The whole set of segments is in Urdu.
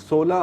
16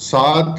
7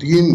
3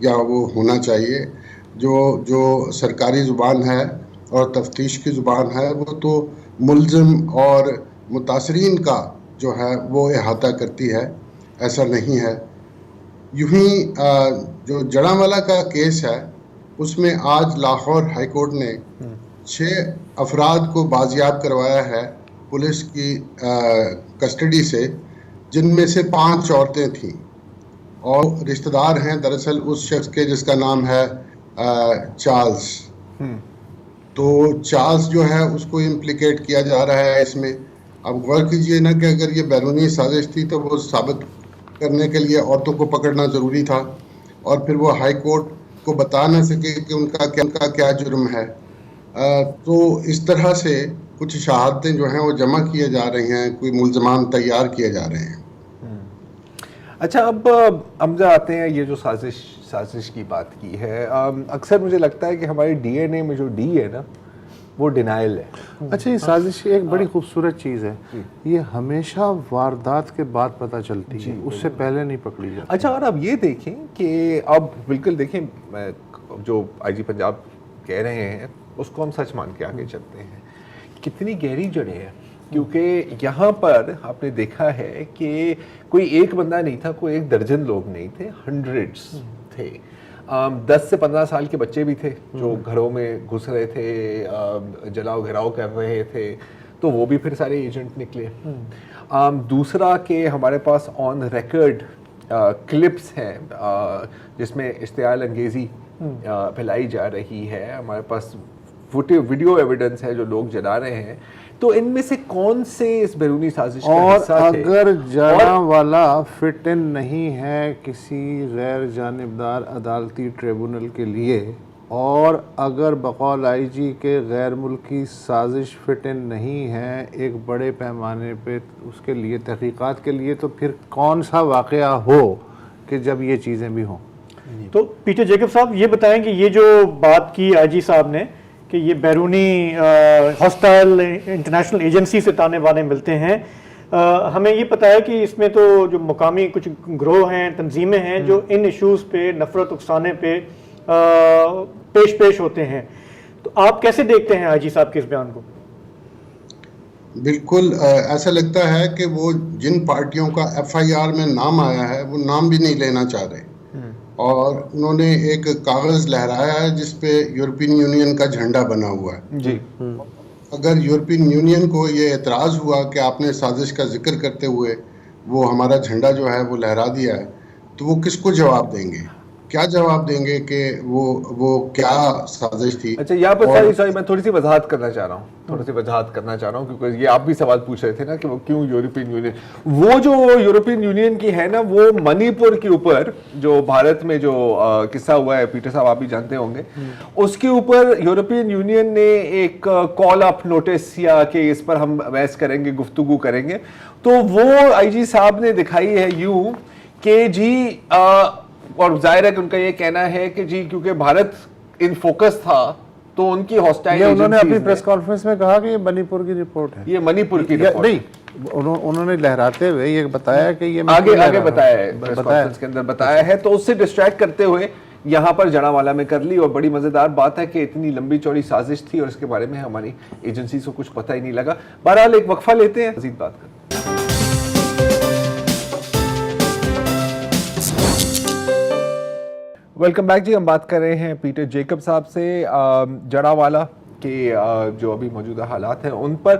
یا وہ ہونا چاہیے. جو سرکاری زبان ہے اور تفتیش کی زبان ہے وہ تو ملزم اور متاثرین کا جو ہے وہ احاطہ کرتی ہے، ایسا نہیں ہے. یوں ہی جو جڑاوالا کا کیس ہے اس میں آج لاہور ہائی کورٹ نے 6 افراد کو بازیاب کروایا ہے پولیس کی کسٹڈی سے، جن میں سے 5 عورتیں تھیں اور رشتہ دار ہیں دراصل اس شخص کے جس کا نام ہے چارلز. تو چارلز جو ہے اس کو امپلیکیٹ کیا جا رہا ہے اس میں. اب غور کیجئے نا کہ اگر یہ بیرونی سازش تھی تو وہ ثابت کرنے کے لیے عورتوں کو پکڑنا ضروری تھا، اور پھر وہ ہائی کورٹ کو بتا نہ سکے کہ ان کا کیا جرم ہے. تو اس طرح سے کچھ شہادتیں جو ہیں وہ جمع کیے جا رہی ہیں، کوئی ملزمان تیار کیے جا رہے ہیں. اچھا، اب ہم جو آتے ہیں یہ جو سازش کی بات کی ہے، اکثر مجھے لگتا ہے کہ ہمارے ڈی این اے میں جو ڈی ہے نا وہ ڈینائل ہے. اچھا، یہ سازش ایک بڑی خوبصورت چیز ہے، یہ ہمیشہ واردات کے بعد پتہ چلتی ہے، اس سے پہلے نہیں پکڑی جاتی. اچھا، اور اب یہ دیکھیں کہ اب بالکل دیکھیں جو آئی جی پنجاب کہہ رہے ہیں اس کو ہم سچ مان کے آگے چلتے ہیں. کتنی گہری جڑیں ہیں، کیونکہ یہاں پر آپ نے دیکھا ہے کہ کوئی ایک بندہ نہیں تھا، کوئی 1 درجن لوگ نہیں تھے، ہنڈریڈز تھے. 10 سے 15 سال کے بچے بھی تھے جو گھروں میں گھس رہے تھے، جلاؤ گھراؤ کر رہے تھے، تو وہ بھی پھر سارے ایجنٹ نکلے. دوسرا کہ ہمارے پاس آن ریکارڈ کلپس ہیں جس میں اشتعال انگیزی پھیلائی جا رہی ہے، ہمارے پاس ویڈیو ایویڈنس ہے جو لوگ جلا رہے ہیں. تو ان میں سے کون سے اس بیرونی سازش کا اور حصہ تھے؟ اگر جڑاوالا فٹ ان نہیں ہے کسی غیر جانبدار عدالتی ٹریبونل کے لیے، اور اگر بقول آئی جی کے غیر ملکی سازش فٹ ان نہیں ہے ایک بڑے پیمانے پہ اس کے لیے تحقیقات کے لیے، تو پھر کون سا واقعہ ہو کہ جب یہ چیزیں بھی ہوں؟ تو پیٹر جیکب صاحب یہ بتائیں کہ یہ جو بات کی آئی جی صاحب نے کہ یہ بیرونی ہاسٹائل انٹرنیشنل ایجنسی سے تانے بانے ملتے ہیں، ہمیں یہ پتہ ہے کہ اس میں تو جو مقامی کچھ گروہ ہیں، تنظیمیں ہیں جو ان ایشوز پہ نفرت اکسانے پہ پیش ہوتے ہیں. تو آپ کیسے دیکھتے ہیں آئی جی صاحب کے اس بیان کو؟ بالکل ایسا لگتا ہے کہ وہ جن پارٹیوں کا ایف آئی آر میں نام آیا ہے وہ نام بھی نہیں لینا چاہ رہے، اور انہوں نے ایک کاغذ لہرایا ہے جس پہ یورپین یونین کا جھنڈا بنا ہوا ہے. جی، اگر یورپین یونین کو یہ اعتراض ہوا کہ آپ نے سازش کا ذکر کرتے ہوئے وہ ہمارا جھنڈا جو ہے وہ لہرا دیا ہے، تو وہ کس کو جواب دیں گے؟ کیا جواب دیں گے کہ وہ کیا سازش تھی؟ اچھا، یہاں پر سوری میں تھوڑی سی وضاحت کرنا چاہ رہا ہوں کیونکہ یہ آپ بھی سوال پوچھ رہے تھے نا کہ وہ کیوں یورپین یونین، وہ جو یورپین یونین کی ہے نا وہ منی پور کے اوپر جو بھارت میں جو قصہ ہوا ہے، پیٹر صاحب آپ بھی جانتے ہوں گے، اس کے اوپر یورپین یونین نے ایک کال اپ نوٹس یا کہ اس پر ہم بحث کریں گے، گفتگو کریں گے. تو وہ آئی جی صاحب نے دکھائی ہے یوں کہ جی، اور ظاہر ہے کہ ان کا یہ کہنا ہے کہ جی کیونکہ بھارت ان فوکس تھا تو ان کی ہاسٹائل انہوں نے اپنی پریس کانفرنس میں کہا کہ یہ منی پور کی رپورٹ ہے. یہ منی پور کی رپورٹ نہیں، انہوں نے لہراتے ہوئے یہ بتایا کہ یہ آگے بتایا ہے، پریس کانفرنس کے اندر بتایا ہے. تو اس سے ڈسٹریکٹ کرتے ہوئے یہاں پر جڑاوالا میں کر لی. اور بڑی مزیدار بات ہے کہ اتنی لمبی چوڑی سازش تھی اور اس کے بارے میں ہماری ایجنسی کو کچھ پتہ ہی نہیں لگا. بہرحال ایک وقفہ لیتے ہیں، مزید بات کرتے ہیں. ویلکم بیک جی. ہم بات کر رہے ہیں پیٹر جیکب صاحب سے جڑاوالا کے جو ابھی موجودہ حالات ہیں ان پر.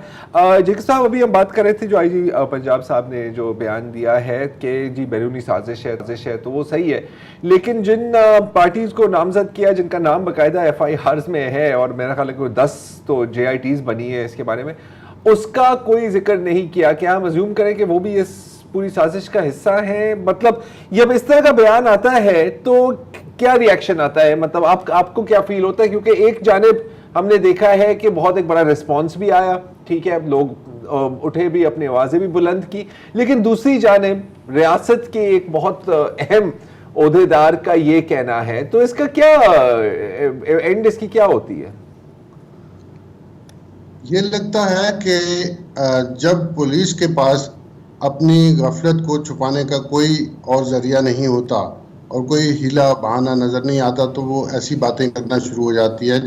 جیکب صاحب، ابھی ہم بات کر رہے تھے جو آئی جی پنجاب صاحب نے جو بیان دیا ہے کہ جی بیرونی سازش ہے تو وہ صحیح ہے، لیکن جن پارٹیز کو نامزد کیا جن کا نام باقاعدہ ایف آئی آرز میں ہے، اور میرا خیال ہے کہ 10 تو جے آئی ٹیز بنی ہے اس کے بارے میں، اس کا کوئی ذکر نہیں کیا. کیا ہم ازیوم کریں کہ وہ بھی اس پوری سازش کا حصہ ہیں؟ مطلب جب اس طرح کا بیان آتا ہے تو کیا ری ایکشن آتا ہے؟ مطلب آپ کو کیا فیل ہوتا ہے؟ کیونکہ ایک جانب ہم نے دیکھا ہے کہ بہت ایک بڑا ریسپانس بھی آیا، ٹھیک ہے، لوگ اٹھے بھی، اپنی آوازیں بھی بلند کی، لیکن دوسری جانب ریاست کے ایک بہت اہم عہدیدار کا یہ کہنا ہے. تو اس کا کیا اینڈ اس کی کیا ہوتی ہے؟ یہ لگتا ہے کہ جب پولیس کے پاس اپنی غفلت کو چھپانے کا کوئی اور ذریعہ نہیں ہوتا اور کوئی ہیلا بہانہ نظر نہیں آتا تو وہ ایسی باتیں کرنا شروع ہو جاتی ہے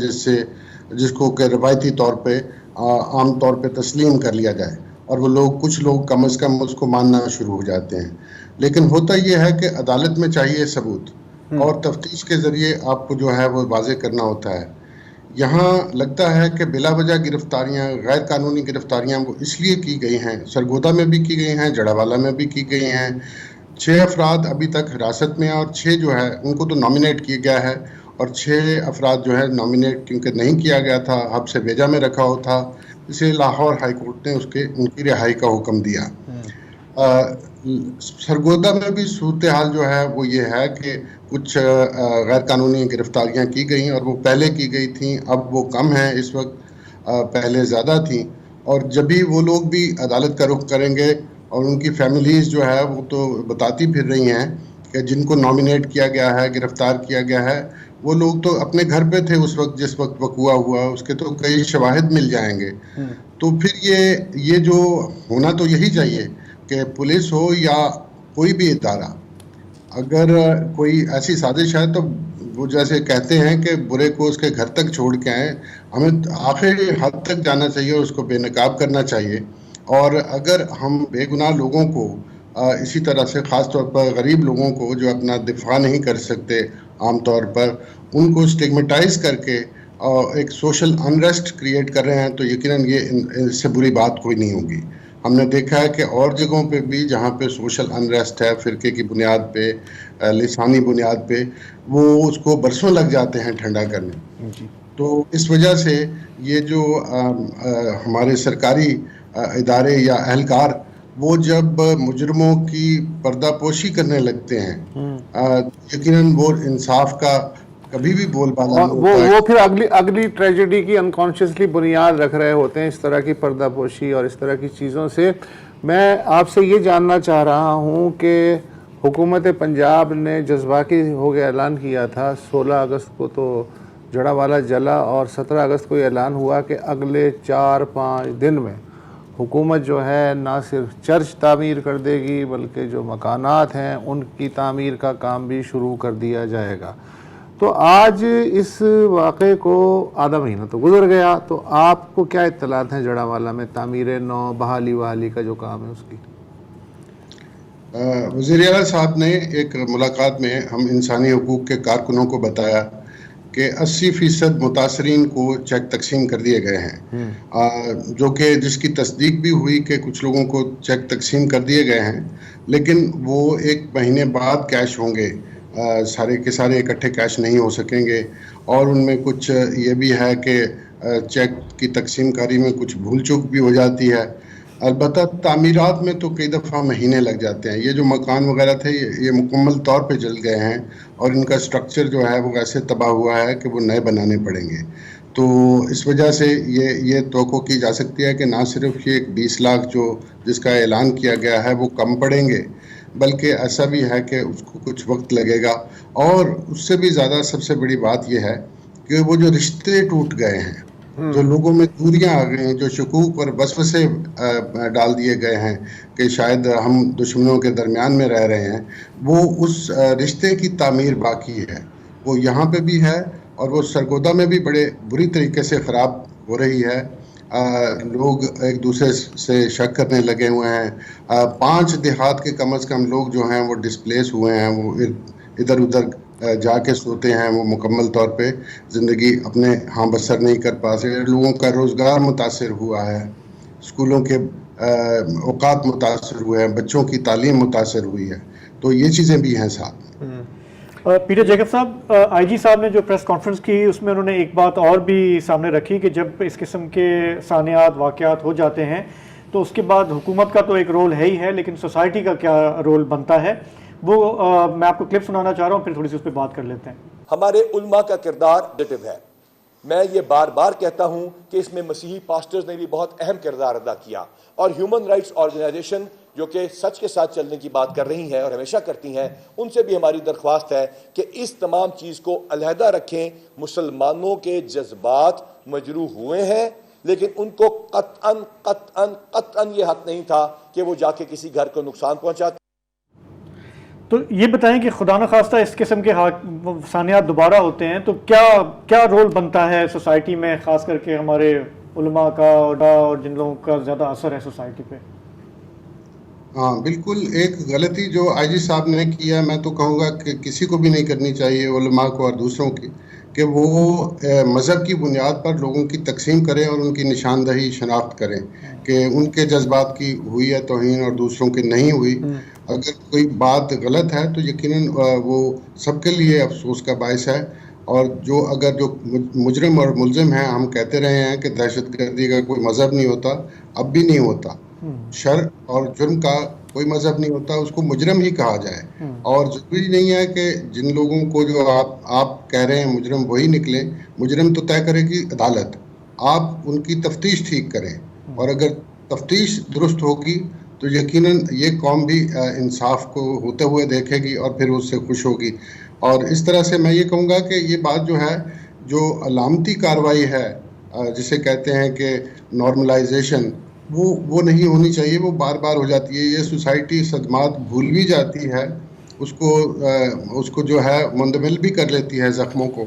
جس کو کہ روایتی طور پہ عام طور پہ تسلیم کر لیا جائے، اور وہ کچھ لوگ کم از کم اس کو ماننا شروع ہو جاتے ہیں۔ لیکن ہوتا یہ ہے کہ عدالت میں چاہیے ثبوت، اور تفتیش کے ذریعے آپ کو جو ہے وہ واضح کرنا ہوتا ہے۔ یہاں لگتا ہے کہ بلا وجہ گرفتاریاں، غیر قانونی گرفتاریاں وہ اس لیے کی گئی ہیں، سرگودا میں بھی کی گئی ہیں، جڑاوالا میں بھی کی گئی ہیں۔ 6 افراد ابھی تک حراست میں ہیں، اور 6 جو ہے ان کو تو نامینیٹ کیا گیا ہے، اور 6 افراد جو ہے نامینیٹ کیونکہ نہیں کیا گیا تھا، حب سے بیجا میں رکھا ہوا تھا، اسے لاہور ہائی کورٹ نے ان کی رہائی کا حکم دیا۔ سرگودا میں بھی صورتحال جو ہے وہ یہ ہے کہ کچھ غیر قانونی گرفتاریاں کی گئیں، اور وہ پہلے کی گئی تھیں، اب وہ کم ہیں اس وقت، پہلے زیادہ تھیں۔ اور جب بھی وہ لوگ بھی عدالت کا رخ کریں گے، اور ان کی فیملیز جو ہے وہ تو بتاتی پھر رہی ہیں کہ جن کو نامینیٹ کیا گیا ہے، گرفتار کیا گیا ہے، وہ لوگ تو اپنے گھر پہ تھے اس وقت جس وقت وقوع ہوا، اس کے تو کئی شواہد مل جائیں گے۔ تو پھر یہ جو ہونا تو یہی چاہیے کہ پولیس ہو یا کوئی بھی ادارہ، اگر کوئی ایسی سازش ہے تو وہ جیسے کہتے ہیں کہ برے کو اس کے گھر تک چھوڑ کے آئیں، ہمیں آخری حد تک جانا چاہیے اور اس کو بے نقاب کرنا چاہیے۔ اور اگر ہم بے گناہ لوگوں کو اسی طرح سے، خاص طور پر غریب لوگوں کو جو اپنا دفاع نہیں کر سکتے عام طور پر، ان کو اسٹگمیٹائز کر کے ایک سوشل انریسٹ کریٹ کر رہے ہیں، تو یقیناً اس سے بری بات کوئی نہیں ہوگی۔ ہم نے دیکھا ہے کہ اور جگہوں پہ بھی جہاں پہ سوشل انریسٹ ہے، فرقے کی بنیاد پہ، لسانی بنیاد پہ، وہ اس کو برسوں لگ جاتے ہیں ٹھنڈا کرنے۔ تو اس وجہ سے یہ جو ہمارے سرکاری ادارے یا اہلکار، وہ جب مجرموں کی پردہ پوشی کرنے لگتے ہیں، یقیناً وہ انصاف کا کبھی بھی بول بالا نہیں ہوتا ہے۔ وہ پھر اگلی ٹریجڈی کی انکانشیسلی بنیاد رکھ رہے ہوتے ہیں اس طرح کی پردہ پوشی اور اس طرح کی چیزوں سے۔ میں آپ سے یہ جاننا چاہ رہا ہوں کہ حکومت پنجاب نے جذباتی ہو کے اعلان کیا تھا 16 اگست کو تو جڑاوالا جلا، اور 17 اگست کو یہ اعلان ہوا کہ اگلے 4-5 دن میں حکومت جو ہے نہ صرف چرچ تعمیر کر دے گی بلکہ جو مکانات ہیں ان کی تعمیر کا کام بھی شروع کر دیا جائے گا۔ تو آج اس واقعے کو آدھا مہینہ تو گزر گیا، تو آپ کو کیا اطلاعات ہیں جڑاوالا میں تعمیر نو، بحالی کا جو کام ہے اس کی؟ وزیر اعلیٰ صاحب نے ایک ملاقات میں ہم انسانی حقوق کے کارکنوں کو بتایا کہ 80% متاثرین کو چیک تقسیم کر دیے گئے ہیں، جو کہ جس کی تصدیق بھی ہوئی کہ کچھ لوگوں کو چیک تقسیم کر دیے گئے ہیں، لیکن وہ 1 مہینے بعد کیش ہوں گے، سارے کے سارے اکٹھے کیش نہیں ہو سکیں گے۔ اور ان میں کچھ یہ بھی ہے کہ چیک کی تقسیم کاری میں کچھ بھول چوک بھی ہو جاتی ہے۔ البتہ تعمیرات میں تو کئی دفعہ مہینے لگ جاتے ہیں۔ یہ جو مکان وغیرہ تھے یہ مکمل طور پہ جل گئے ہیں، اور ان کا سٹرکچر جو ہے وہ ایسے تباہ ہوا ہے کہ وہ نئے بنانے پڑیں گے۔ تو اس وجہ سے یہ توقع کی جا سکتی ہے کہ نہ صرف یہ 20 لاکھ جس کا اعلان کیا گیا ہے وہ کم پڑیں گے، بلکہ ایسا بھی ہے کہ اس کو کچھ وقت لگے گا۔ اور اس سے بھی زیادہ سب سے بڑی بات یہ ہے کہ وہ جو رشتے ٹوٹ گئے ہیں، جو لوگوں میں دوریاں آ گئی ہیں، جو شکوک اور وسوسے ڈال دیے گئے ہیں کہ شاید ہم دشمنوں کے درمیان میں رہ رہے ہیں، وہ اس رشتے کی تعمیر باقی ہے۔ وہ یہاں پہ بھی ہے، اور وہ سرگودا میں بھی بڑے بری طریقے سے خراب ہو رہی ہے۔ لوگ ایک دوسرے سے شک کرنے لگے ہوئے ہیں۔ 5 دیہات کے کم از کم لوگ جو ہیں وہ ڈسپلیس ہوئے ہیں، وہ ادھر ادھر جا کے سوتے ہیں، وہ مکمل طور پہ زندگی اپنے ہاں بسر نہیں کر پا سکے۔ لوگوں کا روزگار متاثر ہوا ہے، اسکولوں کے اوقات متاثر ہوئے ہیں، بچوں کی تعلیم متاثر ہوئی ہے۔ تو یہ چیزیں بھی ہیں ساتھ میں۔ پیٹر جیکب صاحب، آئی جی صاحب نے جو پریس کانفرنس کی اس میں انہوں نے ایک بات اور بھی سامنے رکھی کہ جب اس قسم کے سانحات واقعات ہو جاتے ہیں تو اس کے بعد حکومت کا تو ایک رول ہے ہی ہے، لیکن سوسائٹی کا کیا رول بنتا ہے، وہ میں آپ کو کلپ سنانا چاہ رہا ہوں، پھر تھوڑی سی اس پہ بات کر لیتے ہیں۔ ہمارے علماء کا کردار پازیٹیو ہے۔ میں یہ بار بار کہتا ہوں کہ اس میں مسیحی پاسٹرز نے بھی بہت اہم کردار ادا کیا، اور ہیومن رائٹس آرگنائزیشن جو کہ سچ کے ساتھ چلنے کی بات کر رہی ہیں اور ہمیشہ کرتی ہیں، ان سے بھی ہماری درخواست ہے کہ اس تمام چیز کو علیحدہ رکھیں۔ مسلمانوں کے جذبات مجروح ہوئے ہیں، لیکن ان کو قطعاً یہ حق نہیں تھا کہ وہ جا کے کسی گھر کو نقصان پہنچاتے۔ تو یہ بتائیں کہ خدا نخواستہ اس قسم کے ثانیات دوبارہ ہوتے ہیں تو کیا رول بنتا ہے سوسائٹی میں، خاص کر کے ہمارے علماء کا اور جن لوگوں کا زیادہ اثر ہے سوسائٹی پہ؟ ہاں بالکل، ایک غلطی جو آئی جی صاحب نے کیا، میں تو کہوں گا کہ کسی کو بھی نہیں کرنی چاہیے، علماء کو اور دوسروں کی، کہ وہ مذہب کی بنیاد پر لوگوں کی تقسیم کریں اور ان کی نشاندہی شناخت کریں کہ ان کے جذبات کی ہوئی ہے توہین اور دوسروں کی نہیں ہوئی۔ اگر کوئی بات غلط ہے تو یقیناً وہ سب کے لیے افسوس کا باعث ہے، اور جو مجرم اور ملزم ہیں، ہم کہتے رہے ہیں کہ دہشت گردی کا کوئی مذہب نہیں ہوتا، اب بھی نہیں ہوتا، شر اور جرم کا کوئی مذہب نہیں ہوتا، اس کو مجرم ہی کہا جائے، اور ضروری نہیں ہے کہ جن لوگوں کو جو آپ کہہ رہے ہیں مجرم وہی نکلے، مجرم تو طے کرے گی عدالت، آپ ان کی تفتیش ٹھیک کریں، اور اگر تفتیش درست ہوگی تو یقیناً یہ قوم بھی انصاف کو ہوتے ہوئے دیکھے گی اور پھر اس سے خوش ہوگی۔ اور اس طرح سے میں یہ کہوں گا کہ یہ بات جو ہے، جو علامتی کارروائی ہے جسے کہتے ہیں کہ نارملائزیشن، وہ نہیں ہونی چاہیے، وہ بار بار ہو جاتی ہے، یہ سوسائٹی صدمات بھول بھی جاتی ہے، اس کو جو ہے مندمل بھی کر لیتی ہے زخموں کو،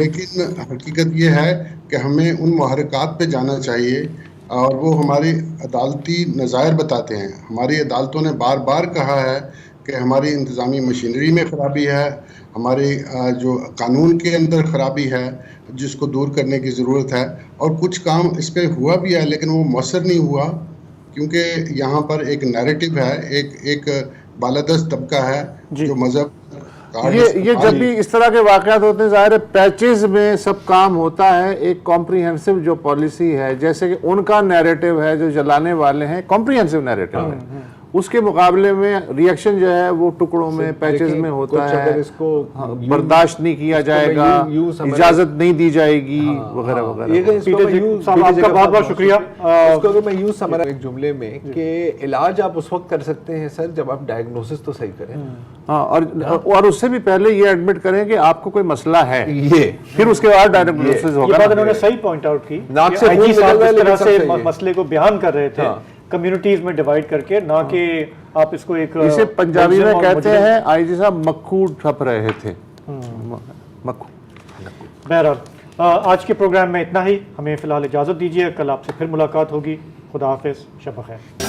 لیکن حقیقت یہ ہے کہ ہمیں ان محرکات پہ جانا چاہیے، اور وہ ہماری عدالتی نظائر بتاتے ہیں۔ ہماری عدالتوں نے بار بار کہا ہے کہ ہماری انتظامی مشینری میں خرابی ہے، ہمارے جو قانون کے اندر خرابی ہے جس کو دور کرنے کی ضرورت ہے، اور کچھ کام اس پہ ہوا بھی ہے لیکن وہ مؤثر نہیں ہوا، کیونکہ یہاں پر ایک نیریٹو ہے، ایک بالادست طبقہ ہے جو مذہب یہ جب بھی اس طرح کے واقعات ہوتے ہیں، ظاہر ہے پیچز میں سب کام ہوتا ہے، ایک کمپریہنسو جو پالیسی ہے، جیسے کہ ان کا نیریٹو ہے جو جلانے والے ہیں، کمپریہنسو نیریٹو ہے، اس کے مقابلے میں ریئیکشن جو ہے وہ ٹکڑوں میں پیچز میں ہوتا ہے، برداشت نہیں کیا جائے گا، اجازت نہیں دی جائے گی وغیرہ وغیرہ۔ صاحب آپ کا بہت بہت شکریہ۔ اس کو اگر میں یوں سمجھ ایک جملے میں کہ علاج آپ اس وقت کر سکتے ہیں سر جب آپ ڈائگنوسس تو صحیح کریں، ہاں، اور اس سے بھی پہلے یہ ایڈمٹ کریں کہ آپ کو کوئی مسئلہ ہے، یہ پھر اس کے بعد ڈائگنوسس ہوگا۔ یہ بات انہوں نے صحیح پوائنٹ آؤٹ کی، آئی جی صاحب اس طرح سے مسئلے کو بیان کر رہے تھے کمیونٹیز میں ڈیوائیڈ کر کے، نہ کہ آپ اس کو ایک، اسے پنجابی میں کہتے ہیں آئی جی صاحب مکھو ٹھپ رہے تھے، مکھو۔ بہرحال آج کے پروگرام میں اتنا ہی، ہمیں فی الحال اجازت دیجیے، کل آپ سے پھر ملاقات ہوگی، خدا حافظ، شب بخیر۔